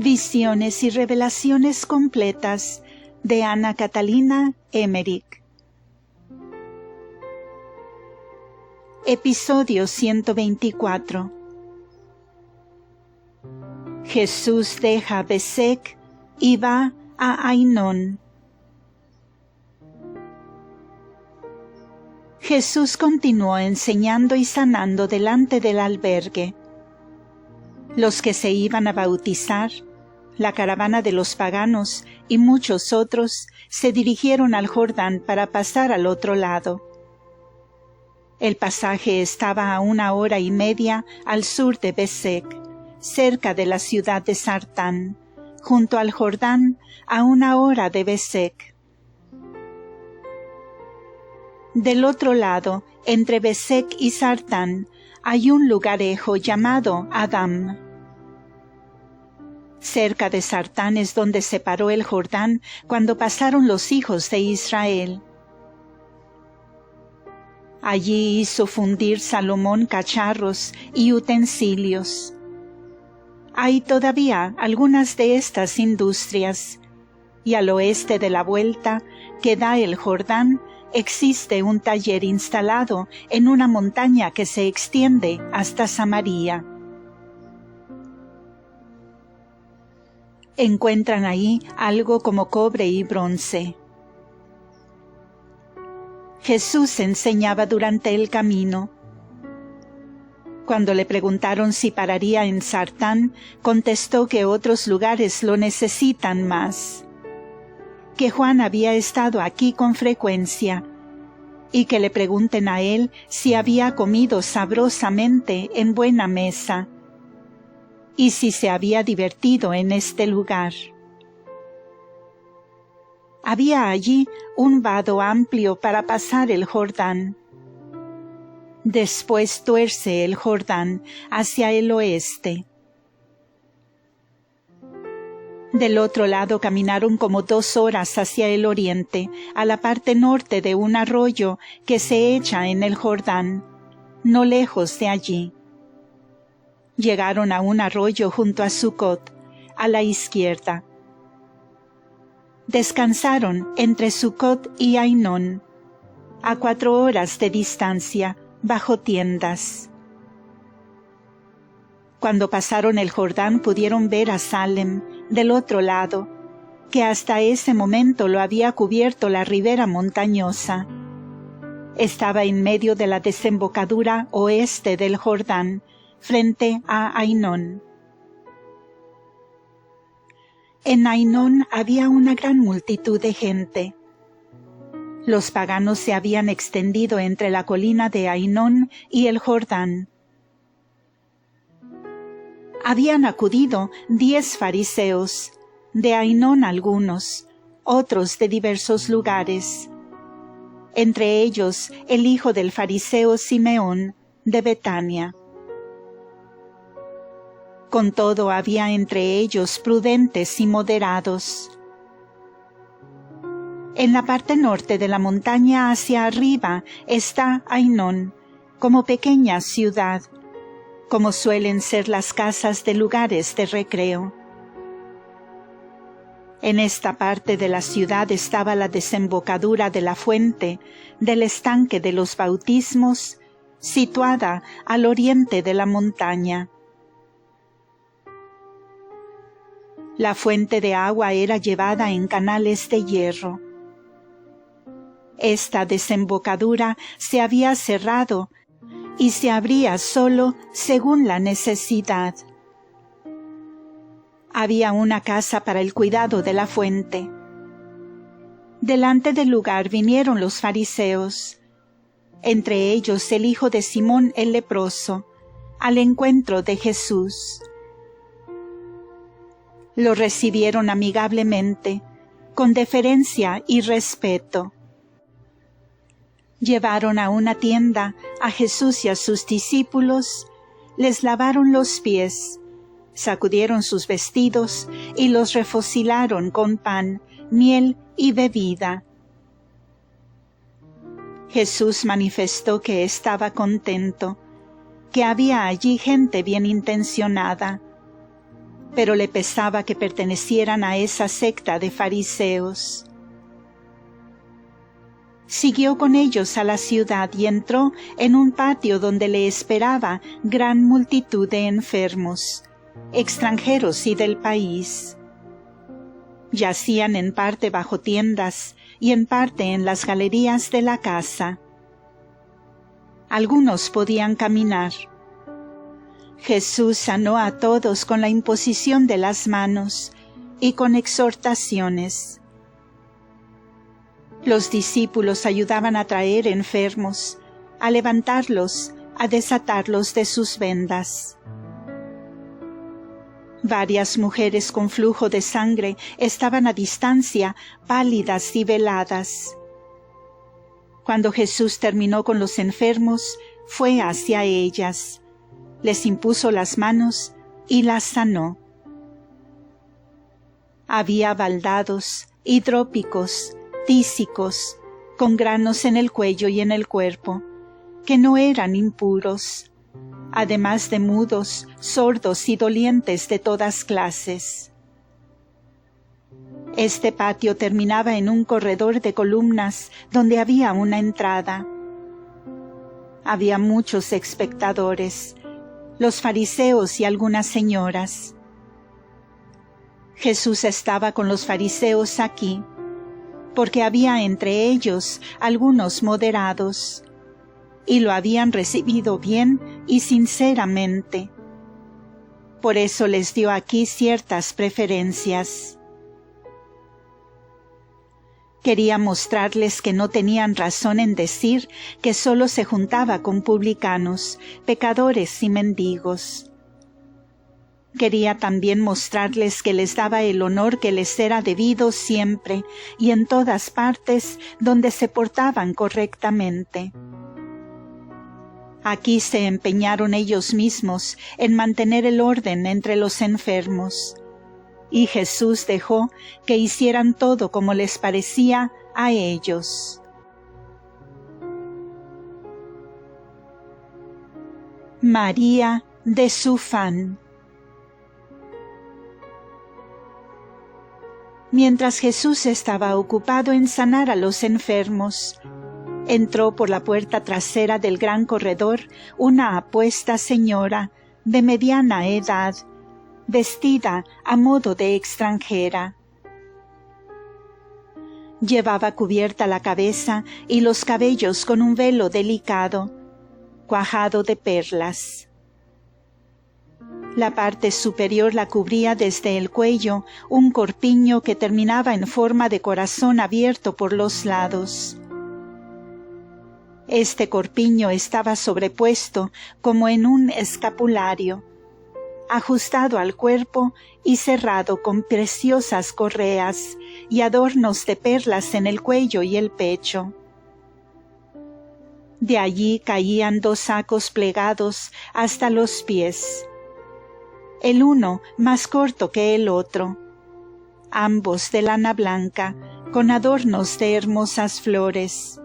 Visiones y revelaciones completas de Ana Catalina Emmerich. Episodio 124. Jesús deja Bezek y va a Ainón. Jesús continuó enseñando y sanando delante del albergue. Los que se iban a bautizar, la caravana de los paganos y muchos otros se dirigieron al Jordán para pasar al otro lado. El pasaje estaba a 1 hora y media al sur de Bezek, cerca de la ciudad de Sartán, junto al Jordán a 1 hora de Bezek. Del otro lado, entre Bezek y Sartán, hay un lugarejo llamado Adam. Cerca de Sartán es donde se paró el Jordán cuando pasaron los hijos de Israel. Allí hizo fundir Salomón cacharros y utensilios. Hay todavía algunas de estas industrias, y al oeste de la vuelta que da el Jordán existe un taller instalado en una montaña que se extiende hasta Samaria. Encuentran ahí algo como cobre y bronce. Jesús enseñaba durante el camino. Cuando le preguntaron si pararía en Sartán, contestó que otros lugares lo necesitan más, que Juan había estado aquí con frecuencia, y que le pregunten a él si había comido sabrosamente en buena mesa, y si se había divertido en este lugar. Había allí un vado amplio para pasar el Jordán. Después tuerce el Jordán hacia el oeste. Del otro lado caminaron como 2 horas hacia el oriente, a la parte norte de un arroyo que se echa en el Jordán, no lejos de allí. Llegaron a un arroyo junto a Sucot, a la izquierda. Descansaron entre Sucot y Ainón, a 4 horas de distancia, bajo tiendas. Cuando pasaron el Jordán pudieron ver a Salem, del otro lado, que hasta ese momento lo había cubierto la ribera montañosa. Estaba en medio de la desembocadura oeste del Jordán, frente a Ainón. En Ainón había una gran multitud de gente. Los paganos se habían extendido entre la colina de Ainón y el Jordán. Habían acudido 10 fariseos, de Ainón algunos, otros de diversos lugares. Entre ellos el hijo del fariseo Simeón, de Betania. Con todo había entre ellos prudentes y moderados. En la parte norte de la montaña hacia arriba está Ainón, como pequeña ciudad, como suelen ser las casas de lugares de recreo. En esta parte de la ciudad estaba la desembocadura de la fuente del estanque de los bautismos, situada al oriente de la montaña. La fuente de agua era llevada en canales de hierro. Esta desembocadura se había cerrado y se abría solo según la necesidad. Había una casa para el cuidado de la fuente. Delante del lugar vinieron los fariseos, entre ellos el hijo de Simón el leproso, al encuentro de Jesús. Lo recibieron amigablemente, con deferencia y respeto. Llevaron a una tienda a Jesús y a sus discípulos, les lavaron los pies, sacudieron sus vestidos y los refocilaron con pan, miel y bebida. Jesús manifestó que estaba contento, que había allí gente bien intencionada. pero le pesaba que pertenecieran a esa secta de fariseos. Siguió con ellos a la ciudad y entró en un patio donde le esperaba gran multitud de enfermos, extranjeros y del país. Yacían en parte bajo tiendas y en parte en las galerías de la casa. Algunos podían caminar. Jesús sanó a todos con la imposición de las manos y con exhortaciones. Los discípulos ayudaban a traer enfermos, a levantarlos, a desatarlos de sus vendas. Varias mujeres con flujo de sangre estaban a distancia, pálidas y veladas. Cuando Jesús terminó con los enfermos, fue hacia ellas, les impuso las manos y las sanó. Había baldados, hidrópicos, tísicos, con granos en el cuello y en el cuerpo, que no eran impuros, además de mudos, sordos y dolientes de todas clases. Este patio terminaba en un corredor de columnas donde había una entrada. Había muchos espectadores, los fariseos y algunas señoras. Jesús estaba con los fariseos aquí, porque había entre ellos algunos moderados, y lo habían recibido bien y sinceramente. Por eso les dio aquí ciertas preferencias. Quería mostrarles que no tenían razón en decir que solo se juntaba con publicanos, pecadores y mendigos. Quería también mostrarles que les daba el honor que les era debido siempre y en todas partes donde se portaban correctamente. Aquí se empeñaron ellos mismos en mantener el orden entre los enfermos, y Jesús dejó que hicieran todo como les parecía a ellos. María de Sufán. Mientras Jesús estaba ocupado en sanar a los enfermos, entró por la puerta trasera del gran corredor una apuesta señora de mediana edad, vestida a modo de extranjera. Llevaba cubierta la cabeza y los cabellos con un velo delicado, cuajado de perlas. La parte superior la cubría desde el cuello un corpiño que terminaba en forma de corazón abierto por los lados. Este corpiño estaba sobrepuesto como en un escapulario, ajustado al cuerpo y cerrado con preciosas correas y adornos de perlas en el cuello y el pecho. De allí caían 2 sacos plegados hasta los pies, el uno más corto que el otro, ambos de lana blanca, con adornos de hermosas flores.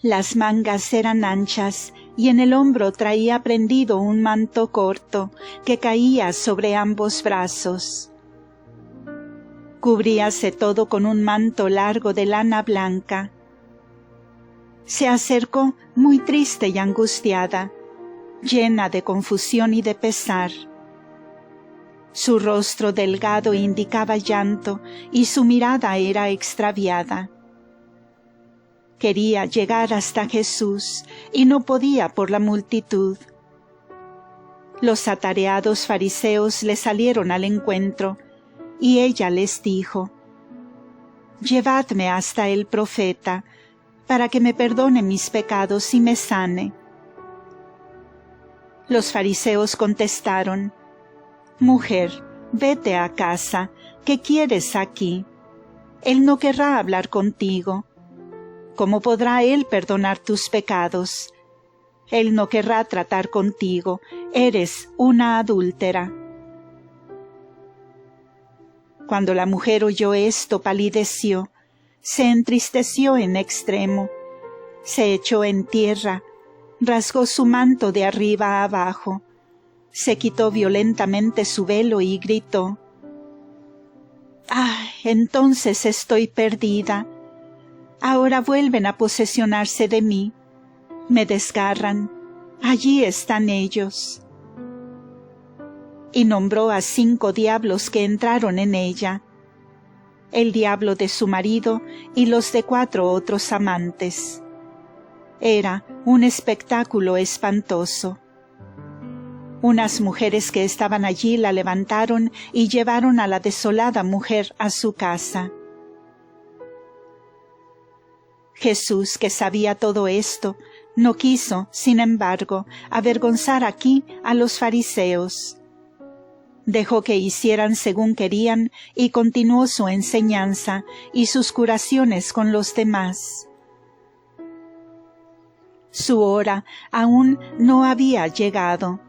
Las mangas eran anchas y en el hombro traía prendido un manto corto que caía sobre ambos brazos. Cubríase todo con un manto largo de lana blanca. Se acercó muy triste y angustiada, llena de confusión y de pesar. Su rostro delgado indicaba llanto y su mirada era extraviada. Quería llegar hasta Jesús y no podía por la multitud. Los atareados fariseos le salieron al encuentro y ella les dijo: «Llevadme hasta el profeta, para que me perdone mis pecados y me sane». Los fariseos contestaron: «Mujer, vete a casa, ¿qué quieres aquí? Él no querrá hablar contigo. ¿Cómo podrá Él perdonar tus pecados? Él no querrá tratar contigo, eres una adúltera». Cuando la mujer oyó esto, palideció, se entristeció en extremo, se echó en tierra, rasgó su manto de arriba a abajo, Se quitó violentamente su velo y gritó: «¡Ah, entonces estoy perdida! Ahora vuelven a posesionarse de mí. Me desgarran. Allí están ellos». Y nombró a 5 diablos que entraron en ella: el diablo de su marido y los de 4 otros amantes. Era un espectáculo espantoso. Unas mujeres que estaban allí la levantaron y llevaron a la desolada mujer a su casa. Jesús, que sabía todo esto, no quiso, sin embargo, avergonzar aquí a los fariseos. Dejó que hicieran según querían y continuó su enseñanza y sus curaciones con los demás. Su hora aún no había llegado.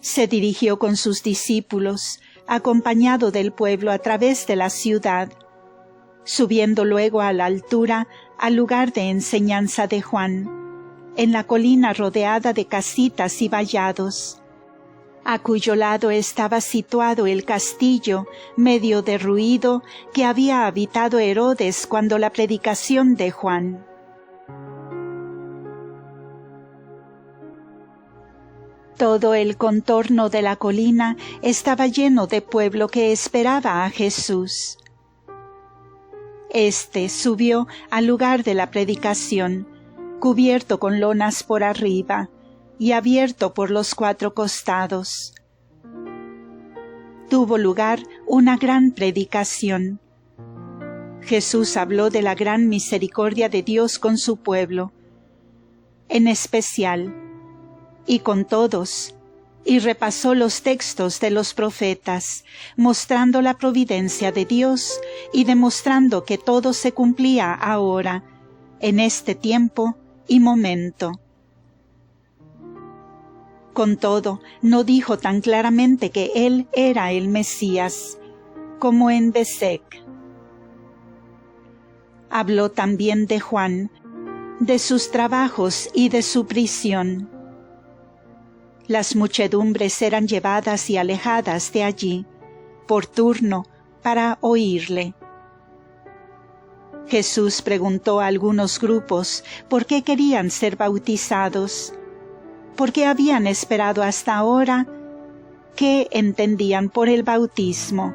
Se dirigió con sus discípulos, acompañado del pueblo a través de la ciudad, subiendo luego a la altura al lugar de enseñanza de Juan, en la colina rodeada de casitas y vallados, a cuyo lado estaba situado el castillo medio derruido que había habitado Herodes cuando la predicación de Juan. Todo el contorno de la colina estaba lleno de pueblo que esperaba a Jesús. Este subió al lugar de la predicación, cubierto con lonas por arriba y abierto por los 4 costados. Tuvo lugar una gran predicación. Jesús habló de la gran misericordia de Dios con su pueblo, en especial, y con todos, y repasó los textos de los profetas, mostrando la providencia de Dios y demostrando que todo se cumplía ahora, en este tiempo y momento. Con todo, no dijo tan claramente que Él era el Mesías, como en Besek. Habló también de Juan, de sus trabajos y de su prisión. Las muchedumbres eran llevadas y alejadas de allí, por turno, para oírle. Jesús preguntó a algunos grupos por qué querían ser bautizados, por qué habían esperado hasta ahora, qué entendían por el bautismo.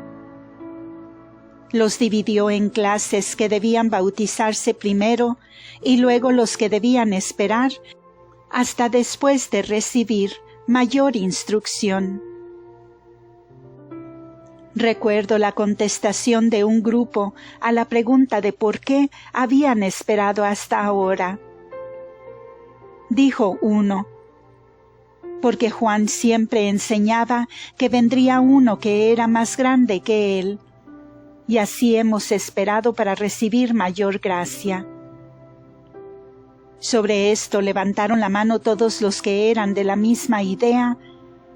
Los dividió en clases que debían bautizarse primero y luego los que debían esperar hasta después de recibir mayor instrucción. Recuerdo la contestación de un grupo a la pregunta de por qué habían esperado hasta ahora. Dijo uno: porque Juan siempre enseñaba que vendría uno que era más grande que él, y así hemos esperado para recibir mayor gracia. Sobre esto levantaron la mano todos los que eran de la misma idea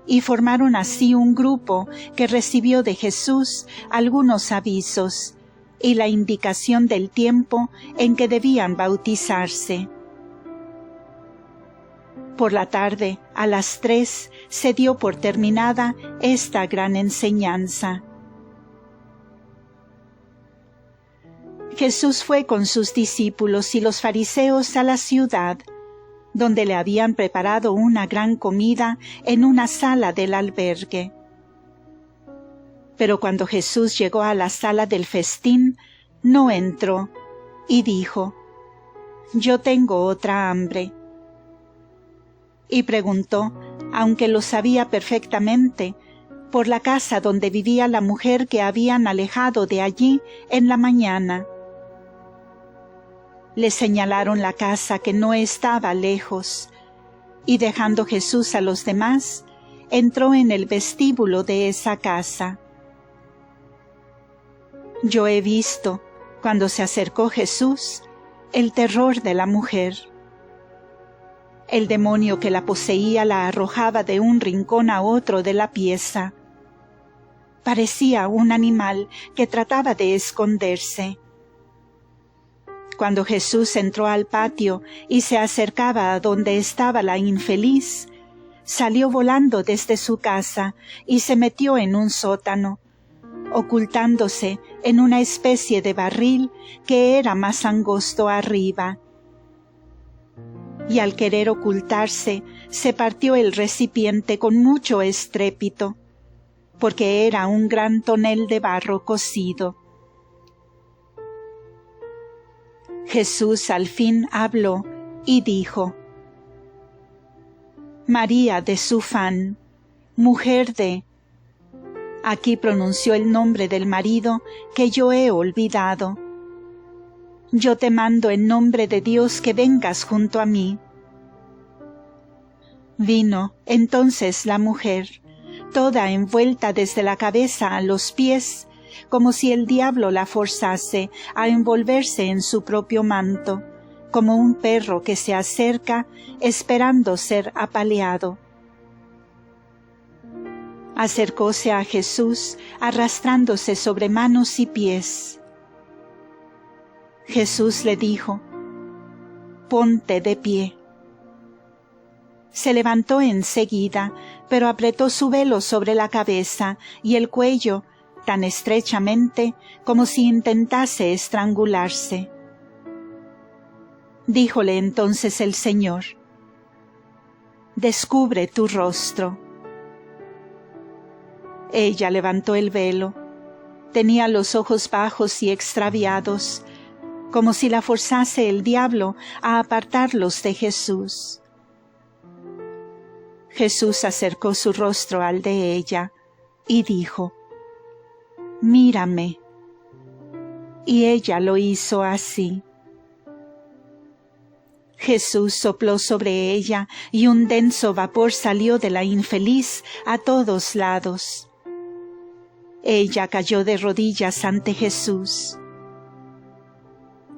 y formaron así un grupo que recibió de Jesús algunos avisos y la indicación del tiempo en que debían bautizarse. Por la tarde, a las 3, se dio por terminada esta gran enseñanza. Jesús fue con sus discípulos y los fariseos a la ciudad, donde le habían preparado una gran comida en una sala del albergue. Pero cuando Jesús llegó a la sala del festín, no entró, y dijo: «Yo tengo otra hambre». Y preguntó, aunque lo sabía perfectamente, por la casa donde vivía la mujer que habían alejado de allí en la mañana. Le señalaron la casa que no estaba lejos, y dejando Jesús a los demás, entró en el vestíbulo de esa casa. Yo he visto, cuando se acercó Jesús, el terror de la mujer. El demonio que la poseía la arrojaba de un rincón a otro de la pieza. Parecía un animal que trataba de esconderse. Cuando Jesús entró al patio y se acercaba a donde estaba la infeliz, salió volando desde su casa y se metió en un sótano, ocultándose en una especie de barril que era más angosto arriba. Y al querer ocultarse, se partió el recipiente con mucho estrépito, porque era un gran tonel de barro cocido. Jesús al fin habló y dijo: María de Sufán, mujer de... Aquí pronunció el nombre del marido que yo he olvidado. Yo te mando en nombre de Dios que vengas junto a mí. Vino entonces la mujer, toda envuelta desde la cabeza a los pies, como si el diablo la forzase a envolverse en su propio manto, como un perro que se acerca esperando ser apaleado. Acercóse a Jesús arrastrándose sobre manos y pies. Jesús le dijo: Ponte de pie. Se levantó enseguida, pero apretó su velo sobre la cabeza y el cuello tan estrechamente como si intentase estrangularse. Díjole entonces el Señor: Descubre tu rostro. Ella levantó el velo. Tenía los ojos bajos y extraviados, como si la forzase el diablo a apartarlos de Jesús. Jesús acercó su rostro al de ella y dijo: Mírame. Y ella lo hizo así. Jesús sopló sobre ella y un denso vapor salió de la infeliz a todos lados. Ella cayó de rodillas ante Jesús.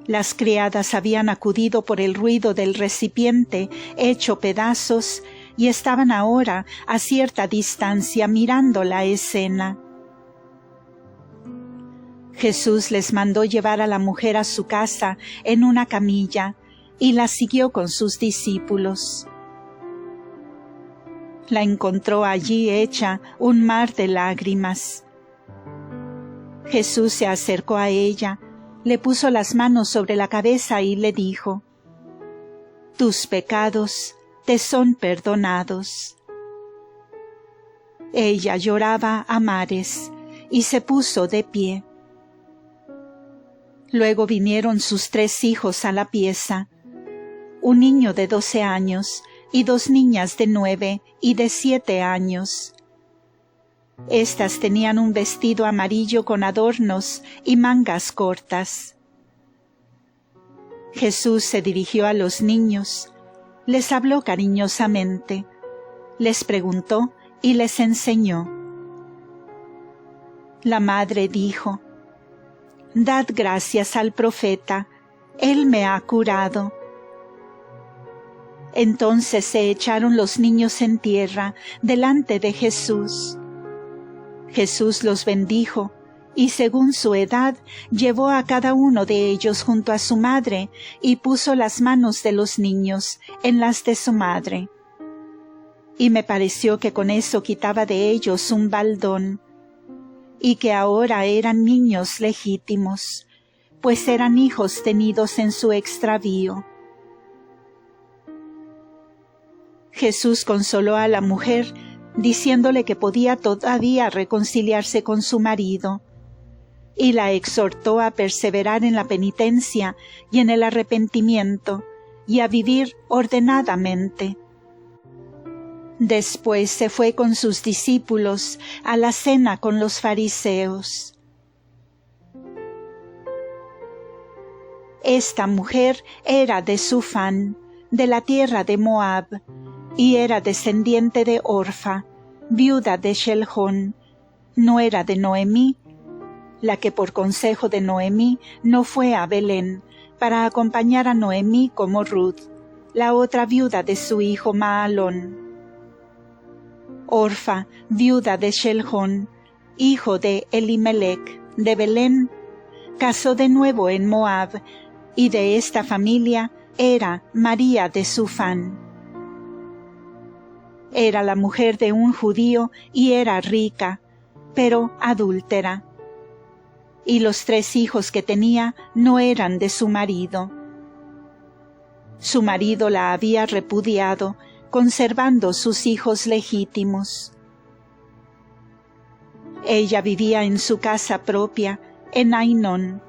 Las criadas habían acudido por el ruido del recipiente hecho pedazos y estaban ahora a cierta distancia mirando la escena. Jesús les mandó llevar a la mujer a su casa en una camilla y la siguió con sus discípulos. La encontró allí hecha un mar de lágrimas. Jesús se acercó a ella, le puso las manos sobre la cabeza y le dijo: Tus pecados te son perdonados. Ella lloraba a mares y se puso de pie. Luego vinieron sus 3 hijos a la pieza, un niño de 12 años y 2 niñas de 9 y de 7 años. Estas tenían un vestido amarillo con adornos y mangas cortas. Jesús se dirigió a los niños, les habló cariñosamente, les preguntó y les enseñó. La madre dijo: Dad gracias al profeta, él me ha curado. Entonces se echaron los niños en tierra delante de Jesús. Jesús los bendijo y según su edad llevó a cada uno de ellos junto a su madre y puso las manos de los niños en las de su madre. Y me pareció que con eso quitaba de ellos un baldón, y que ahora eran niños legítimos, pues eran hijos tenidos en su extravío. Jesús consoló a la mujer, diciéndole que podía todavía reconciliarse con su marido, y la exhortó a perseverar en la penitencia y en el arrepentimiento, y a vivir ordenadamente. Después se fue con sus discípulos a la cena con los fariseos. Esta mujer era de Sufán, de la tierra de Moab, y era descendiente de Orfa, viuda de Shelhón, nuera de Noemí, la que por consejo de Noemí no fue a Belén para acompañar a Noemí como Ruth, la otra viuda de su hijo Maalón. Orfa, viuda de Shelhón, hijo de Elimelec, de Belén, casó de nuevo en Moab, y de esta familia era María de Sufán. Era la mujer de un judío y era rica, pero adúltera. Y los 3 hijos que tenía no eran de su marido. Su marido la había repudiado, conservando sus hijos legítimos. Ella vivía en su casa propia, en Ainón.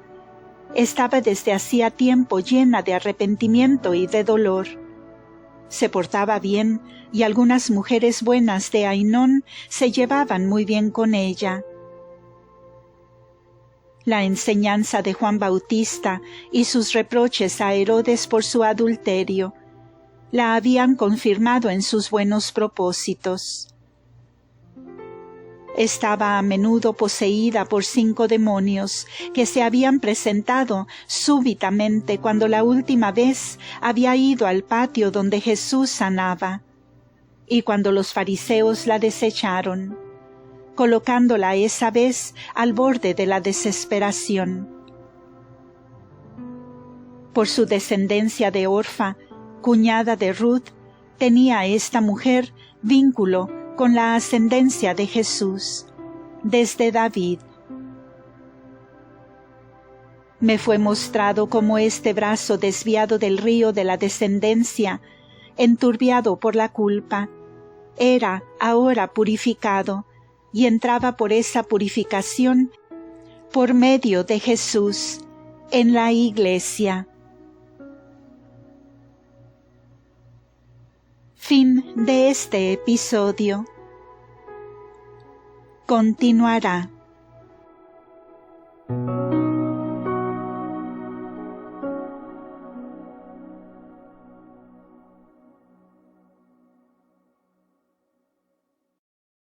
Estaba desde hacía tiempo llena de arrepentimiento y de dolor. Se portaba bien, y algunas mujeres buenas de Ainón se llevaban muy bien con ella. La enseñanza de Juan Bautista y sus reproches a Herodes por su adulterio la habían confirmado en sus buenos propósitos. Estaba a menudo poseída por 5 demonios que se habían presentado súbitamente cuando la última vez había ido al patio donde Jesús sanaba, y cuando los fariseos la desecharon, colocándola esa vez al borde de la desesperación. Por su descendencia de Orfa, cuñada de Ruth, tenía esta mujer vínculo con la ascendencia de Jesús, desde David. Me fue mostrado cómo este brazo desviado del río de la descendencia, enturbiado por la culpa, era ahora purificado, y entraba por esa purificación, por medio de Jesús, en la Iglesia. Fin de este episodio. Continuará.